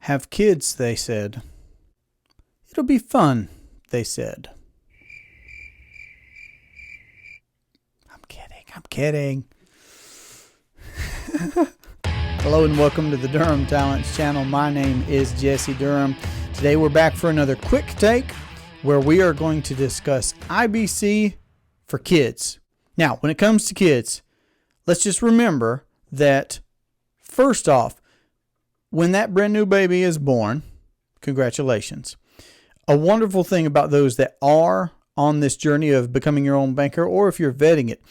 have kids, they said. It'll be fun, they said. I'm kidding. Hello and welcome to the Durham Talents channel. My name is Jesse Durham. Today we're back for another quick take where we are going to discuss IBC for kids. Now, when it comes to kids, let's just remember that first off, when that brand new baby is born, congratulations. A wonderful thing about those that are on this journey of becoming your own banker, or if you're vetting it,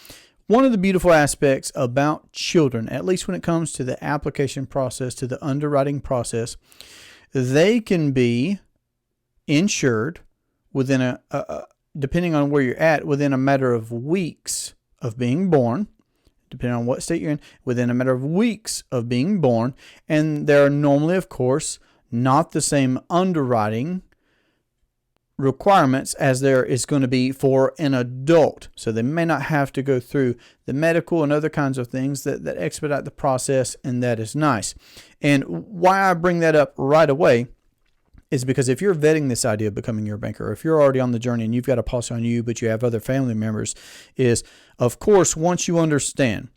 one of the beautiful aspects about children, at least when it comes to the application process, to the underwriting process, they can be insured within depending on where you're at, within a matter of weeks of being born, depending on what state you're in, within a matter of weeks of being born. And there are normally, of course, not the same underwriting requirements as there is going to be for an adult. So they may not have to go through the medical and other kinds of things that expedite the process, and that is nice. And why I bring that up right away is because if you're vetting this idea of becoming your banker, or if you're already on the journey and you've got a policy on you, but you have other family members, is, of course, once you understand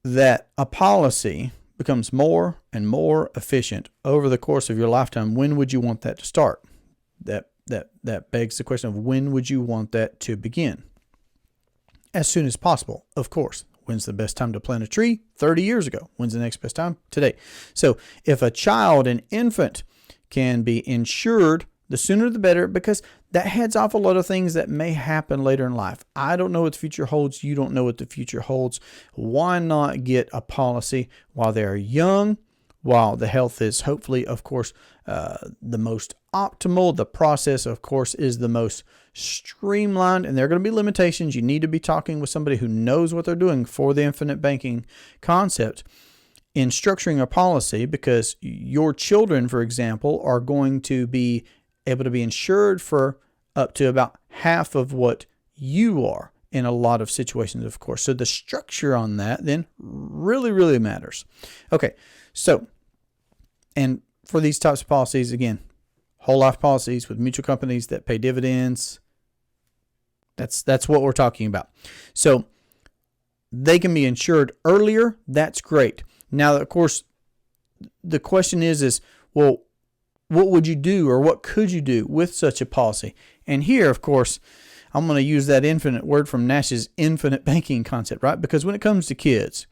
that a policy becomes more and more efficient over the course of your lifetime, when would you want that to start? That begs the question of when would you want that to begin? As soon as possible, of course. When's the best time to plant a tree? 30 years ago. When's the next best time? Today. So if a child, an infant, can be insured, the sooner the better, because that heads off a lot of things that may happen later in life. I don't know what the future holds. You don't know what the future holds. Why not get a policy while they're young, while the health is hopefully, of course, the most optimal. The process, of course, is the most streamlined, and there are going to be limitations. You need to be talking with somebody who knows what they're doing for the infinite banking concept in structuring a policy, because your children, for example, are going to be able to be insured for up to about half of what you are in a lot of situations, of course. So the structure on that then really, really matters. Okay, so, and for these types of policies, again, whole life policies with mutual companies that pay dividends, that's what we're talking about. So they can be insured earlier. That's great. Now, of course, the question is, well, what would you do, or what could you do with such a policy? And here, of course, I'm going to use that infinite word from Nash's infinite banking concept, right? Because when it comes to kids,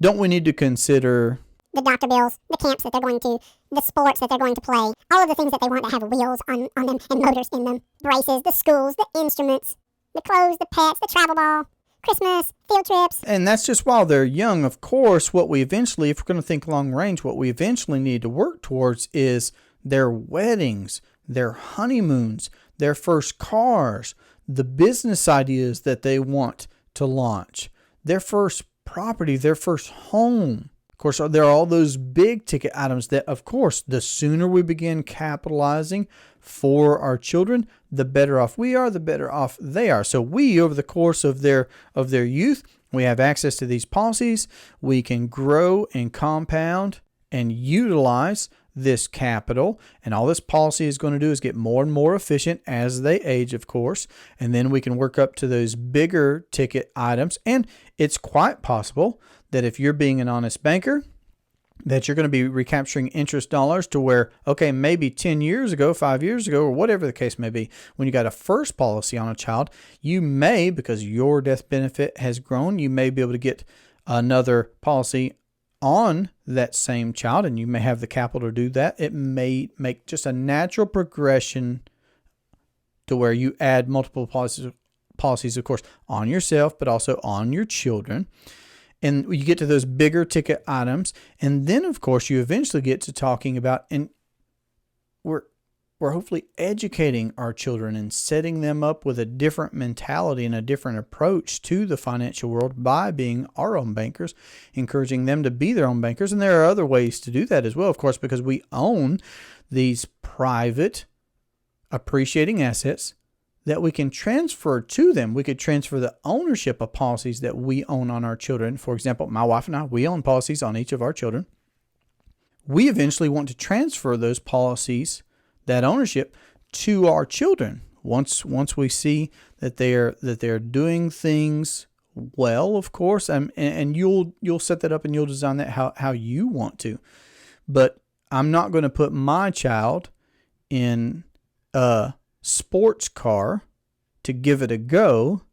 don't we need to consider the doctor bills, the camps that they're going to, the sports that they're going to play, all of the things that they want to have wheels on them and motors in them, braces, the schools, the instruments, the clothes, the pets, the travel ball, Christmas, field trips. And that's just while they're young. Of course, what we eventually, if we're going to think long range, what we eventually need to work towards is their weddings, their honeymoons, their first cars, the business ideas that they want to launch, their first property, their first home. Of course, there are all those big ticket items that, of course, the sooner we begin capitalizing for our children, the better off we are, the better off they are. So we, over the course of their youth, we have access to these policies. We can grow and compound and utilize this capital, and all this policy is going to do is get more and more efficient as they age, of course, and then we can work up to those bigger ticket items. And it's quite possible that if you're being an honest banker, that you're going to be recapturing interest dollars to where, okay, maybe 10 years ago, 5 years ago, or whatever the case may be, when you got a first policy on a child, you may, because your death benefit has grown, you may be able to get another policy on that same child, and you may have the capital to do that. It may make just a natural progression to where you add multiple policies, of course, on yourself, but also on your children. And you get to those bigger ticket items. And then, of course, you eventually get to talking about, and we're hopefully educating our children and setting them up with a different mentality and a different approach to the financial world by being our own bankers, encouraging them to be their own bankers. And there are other ways to do that as well, of course, because we own these private appreciating assets that we can transfer to them. We could transfer the ownership of policies that we own on our children. For example, my wife and I, we own policies on each of our children. we eventually want to transfer those policies, that ownership, to our children. Once we see that they're doing things well, of course, and you'll set that up and you'll design that how you want to. But I'm not going to put my child in a sports car to give it a go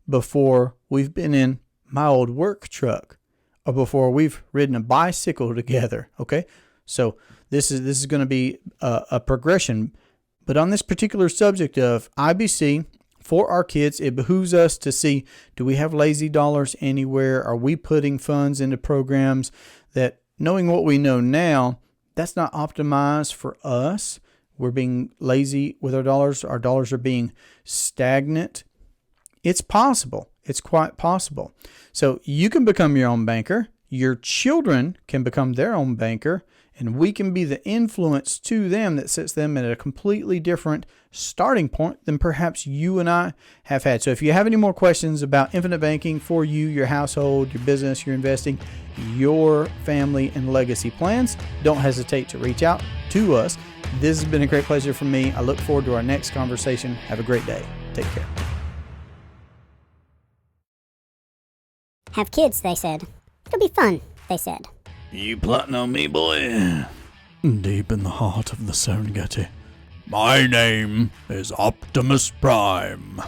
before we've been in my old work truck or before we've ridden a bicycle together. Okay, so this is going to be a progression. But on this particular subject of IBC for our kids, it behooves us to see, do we have lazy dollars anywhere? Are we putting funds into programs that, knowing what we know now, that's not optimized for us? We're being lazy with our dollars. Our dollars are being stagnant. It's possible. It's quite possible. So you can become your own banker. Your children can become their own banker. And we can be the influence to them that sets them at a completely different starting point than perhaps you and I have had. So if you have any more questions about infinite banking for you, your household, your business, your investing, your family, and legacy plans, don't hesitate to reach out to us. This has been a great pleasure for me. I look forward to our next conversation. Have a great day. Take care. Have kids, they said. It'll be fun, they said. You plotting on me, boy? Deep in the heart of the Serengeti. My name is Optimus Prime.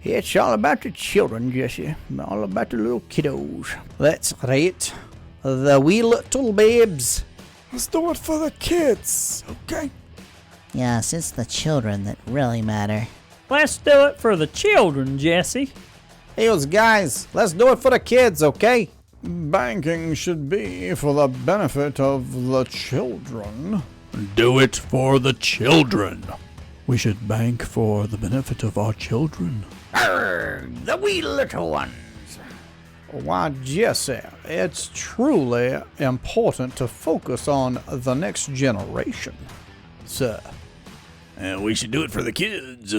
It's all about the children, Jesse. All about the little kiddos. That's right. The wee little babes. Let's do it for the kids, okay? Yes, it's the children that really matter. Let's do it for the children, Jesse. Hey, guys, let's do it for the kids, okay? Banking should be for the benefit of the children. Do it for the children. We should bank for the benefit of our children. The wee little ones. Why, Jesse, it's truly important to focus on the next generation, sir. We should do it for the kids.